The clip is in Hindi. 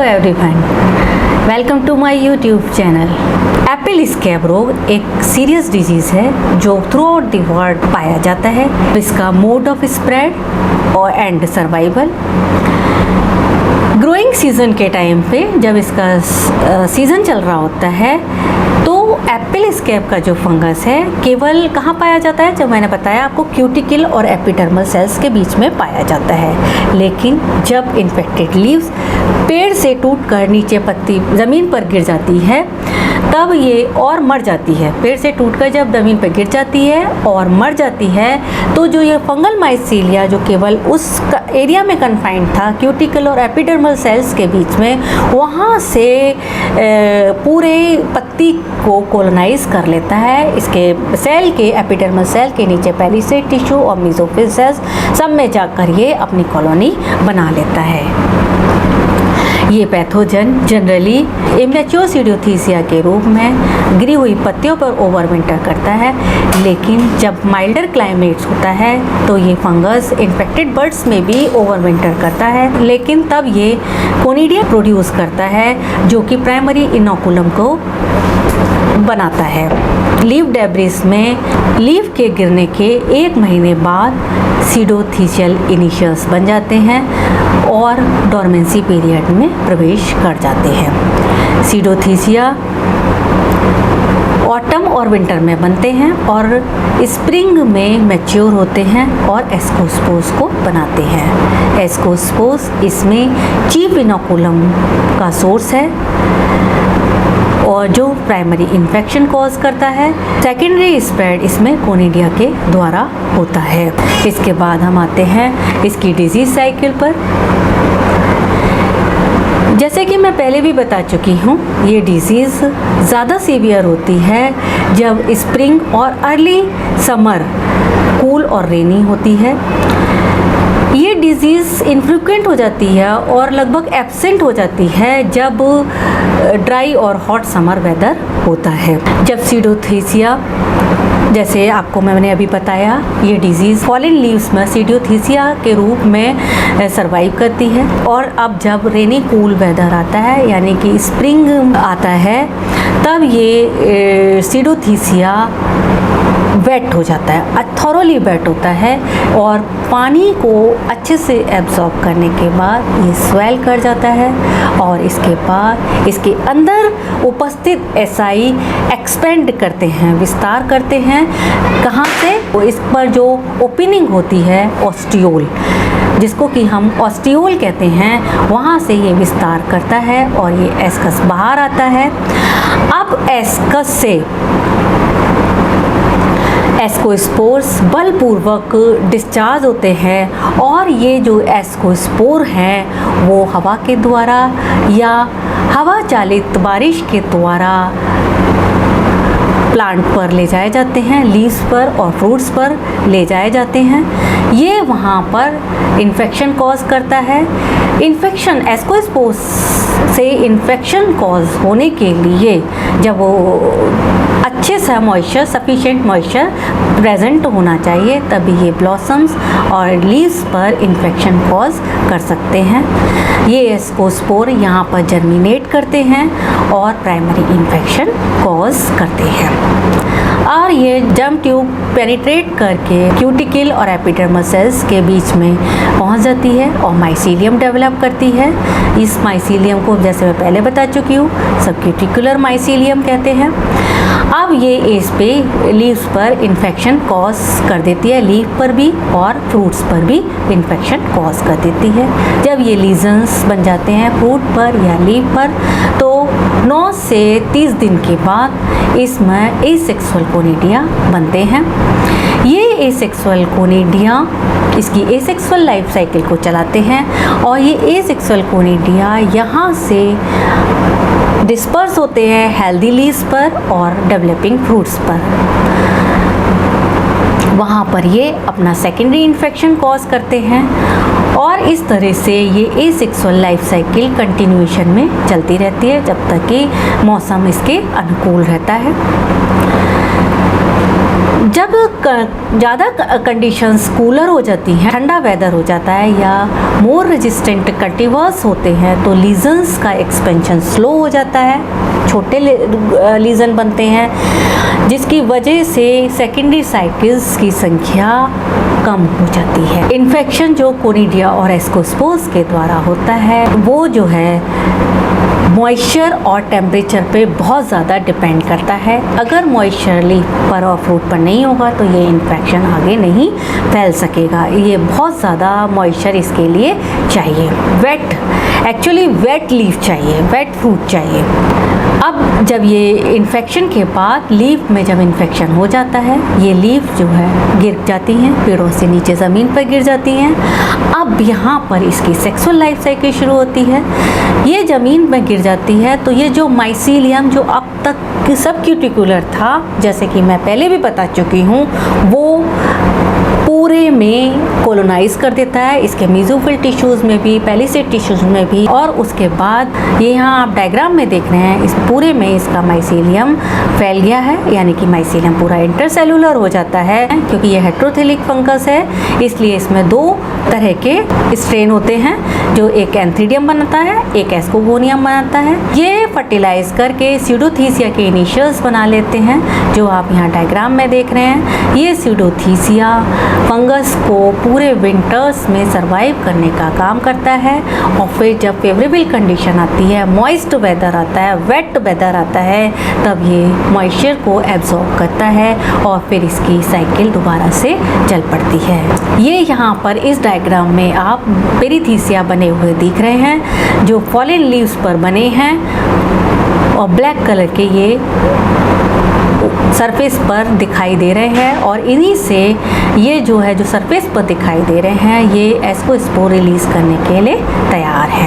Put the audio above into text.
Everyone, welcome to my YouTube channel. Apple scab रोग एक सीरियस डिजीज़ है जो थ्रू आउट द वर्ल्ड पाया जाता है। इसका मोड ऑफ स्प्रेड और एंड सर्वाइवल ग्रोइंग सीजन के टाइम पे जब इसका सीज़न चल रहा होता है तो एप्पल स्कैब का जो फंगस है केवल कहाँ पाया जाता है, जब मैंने बताया आपको क्यूटिकल और एपिडर्मल सेल्स के बीच में पाया जाता है। लेकिन जब इन्फेक्टेड लीव्स पेड़ से टूटकर नीचे पत्ती ज़मीन पर गिर जाती है तब ये और मर जाती है। पेड़ से टूटकर जब ज़मीन पर गिर जाती है और मर जाती है तो जो ये फंगल माइसीलिया जो केवल उस एरिया में कन्फाइंड था क्यूटिकल और एपिडर्मल सेल्स के बीच में, वहाँ से पूरे पत्ती को कोलोनाइज कर लेता है। इसके सेल के एपिडर्मल सेल के नीचे पेरिसेट टिश्यू और मेसोफिल सेल्स सब में जाकर ये अपनी कॉलोनी बना लेता है। ये पैथोजन जनरली इमेच्योर सीडोथीसिया के रूप में गिरी हुई पत्तियों पर ओवरविंटर करता है, लेकिन जब माइल्डर क्लाइमेट्स होता है तो ये फंगस इन्फेक्टेड बर्ड्स में भी ओवरविंटर करता है, लेकिन तब ये कोनिडिया प्रोड्यूस करता है जो कि प्राइमरी इनोकुलम को बनाता है। लीफ डेब्रिस में लीफ के गिरने के 1 महीने बाद सीडोथीसियल इनिशियल्स बन जाते हैं और डोरमेंसी पीरियड में प्रवेश कर जाते हैं। सीडोथीसिया ऑटम और विंटर में बनते हैं और स्प्रिंग में मैच्योर होते हैं और एस्कोस्पोर्स को बनाते हैं। एस्कोस्पोर्स इसमें चीफ इनोकुलम का सोर्स है और जो प्राइमरी इन्फेक्शन कॉज करता है। सेकेंडरी स्प्रेड इसमें कोनिडिया के द्वारा होता है। इसके बाद हम आते हैं इसकी डिजीज साइकिल पर। जैसे कि मैं पहले भी बता चुकी हूँ, ये डिजीज़ ज़्यादा सीवियर होती है जब स्प्रिंग और अर्ली समर कूल और रेनी होती है। ये डिज़ीज़ इनफ्रीक्वेंट हो जाती है और लगभग एब्सेंट हो जाती है जब ड्राई और हॉट समर वेदर होता है। जब सीडोथीसिया, जैसे आपको मैंने अभी बताया, ये डिज़ीज़ फॉलिन लीव्स में सीडोथीसिया के रूप में सरवाइव करती है। और अब जब रेनी कूल वेदर आता है यानी कि स्प्रिंग आता है तब ये सीडोथीसिया वेट हो जाता है, थॉरोली वेट होता है और पानी को अच्छे से एब्जॉर्ब करने के बाद ये स्वेल कर जाता है और इसके बाद इसके अंदर उपस्थित एसाई एक्सपेंड करते हैं, विस्तार करते हैं। कहाँ से? वो इस पर जो ओपनिंग होती है ऑस्टियोल, जिसको कि हम ऑस्टियोल कहते हैं, वहाँ से ये विस्तार करता है और ये एस्कस बाहर आता है। अब एस्कस से एस्कोस्पोर्स बलपूर्वक डिस्चार्ज होते हैं और ये जो एस्कोस्पोर हैं वो हवा के द्वारा या हवा चालित बारिश के द्वारा प्लांट पर ले जाए जाते हैं, लीव्स पर और फ्रूट्स पर ले जाए जाते हैं। ये वहाँ पर इन्फेक्शन कॉज करता है। इन्फेक्शन एस्कोस्पोर्स से इन्फेक्शन कॉज होने के लिए जब वो अच्छे से मॉइस्चर, सफिशिएंट मॉइस्चर प्रेजेंट होना चाहिए, तभी ये ब्लॉसम्स और लीव्स पर इन्फेक्शन कॉज कर सकते हैं। ये एस्कोस्पोर यहाँ पर जर्मिनेट करते हैं और प्राइमरी इन्फेक्शन कॉज करते हैं और ये जर्म ट्यूब पेनिट्रेट करके क्यूटिकल और एपिडर्मल सेल्स के बीच में पहुंच जाती है और माइसीलियम डेवलप करती है। इस माइसीलियम को, जैसे मैं पहले बता चुकी हूँ, सबक्यूटिकुलर माइसीलियम कहते हैं। अब ये इस पे लीव्स पर इन्फेक्शन कॉज कर देती है, लीफ पर भी और फ्रूट्स पर भी इन्फेक्शन कॉज कर देती है। जब ये लीजन्स बन जाते हैं फ्रूट पर या लीफ पर तो 9 से 30 दिन के बाद इसमें एसेक्सुअल कोनिडिया बनते हैं। ये एसेक्सुअल कोनिडिया इसकी एसेक्सुअल लाइफ साइकिल को चलाते हैं और ये एसेक्सुअल कोनिडिया यहाँ से डिस्पर्स होते हैं हेल्दी लीव्स पर और डेवलपिंग फ्रूट्स पर। वहाँ पर ये अपना सेकेंडरी इन्फेक्शन कॉज करते हैं और इस तरह से ये एसेक्सुअल लाइफ साइकिल कंटिन्यूएशन में चलती रहती है जब तक कि मौसम इसके अनुकूल रहता है। जब ज़्यादा कंडीशंस कूलर हो जाती हैं, ठंडा वेदर हो जाता है या मोर रेजिस्टेंट कल्टीवर्स होते हैं तो लीजन्स का एक्सपेंशन स्लो हो जाता है, छोटे लीजन बनते हैं, जिसकी वजह से सेकेंडरी साइकिल्स की संख्या कम हो जाती है। इन्फेक्शन जो कोनिडिया और एस्कोस्पोर्स के द्वारा होता है वो जो है मॉइस्चर और टेम्परेचर पे बहुत ज़्यादा डिपेंड करता है। अगर मॉइस्चर लीफ पर और फ्रूट पर नहीं होगा तो ये इन्फेक्शन आगे नहीं फैल सकेगा। ये बहुत ज़्यादा मॉइस्चर इसके लिए चाहिए। एक्चुअली वेट लीफ चाहिए, वेट फ्रूट चाहिए। अब जब ये इन्फेक्शन के बाद लीफ में जब इन्फेक्शन हो जाता है, ये लीफ जो है गिर जाती हैं, पेड़ों से नीचे ज़मीन पर गिर जाती हैं। अब यहाँ पर इसकी सेक्सुअल लाइफ साइकिल शुरू होती है। ये ज़मीन में गिर जाती है तो ये जो माइसीलियम जो अब तक सब क्यूटिकुलर था, जैसे कि मैं पहले भी बता चुकी हूँ, वो पूरे में कोलोनाइज कर देता है, इसके मेसोफिल टिश्यूज़ में भी, पेलिसेड टिश्यूज़ में भी। और उसके बाद ये यहाँ आप डायग्राम में देख रहे हैं, इस पूरे में इसका माइसीलियम फैल गया है, यानी कि माइसीलियम पूरा इंटरसेलुलर हो जाता है। क्योंकि ये हेट्रोथिलिक फंगस है इसलिए इसमें दो तरह के स्ट्रेन होते हैं, जो एक एंथ्रीडियम बनाता है, एक एस्कोगोनियम बनाता है। ये फर्टिलाइज करके स्यूडोथीसिया के इनिशियल्स बना लेते हैं, जो आप यहाँ डायग्राम में देख रहे हैं। ये स्यूडोथीसिया फंगस को पूरे विंटर्स में सरवाइव करने का काम करता है और फिर जब फेवरेबल कंडीशन आती है, मॉइस्ट वेदर आता है, वेट वेदर आता है, तब ये मॉइस्चर को एब्जॉर्ब करता है और फिर इसकी साइकिल दोबारा से चल पड़ती है। ये यहाँ पर इस डायग्राम में आप पेरिथीसिया बने हुए दिख रहे हैं, जो फॉलन लीव्स पर बने हैं और ब्लैक कलर के ये सरफेस पर दिखाई दे रहे हैं। और इन्हीं से ये जो है जो सरफेस पर दिखाई दे रहे हैं, ये एस्कोस्पोर रिलीज करने के लिए तैयार है।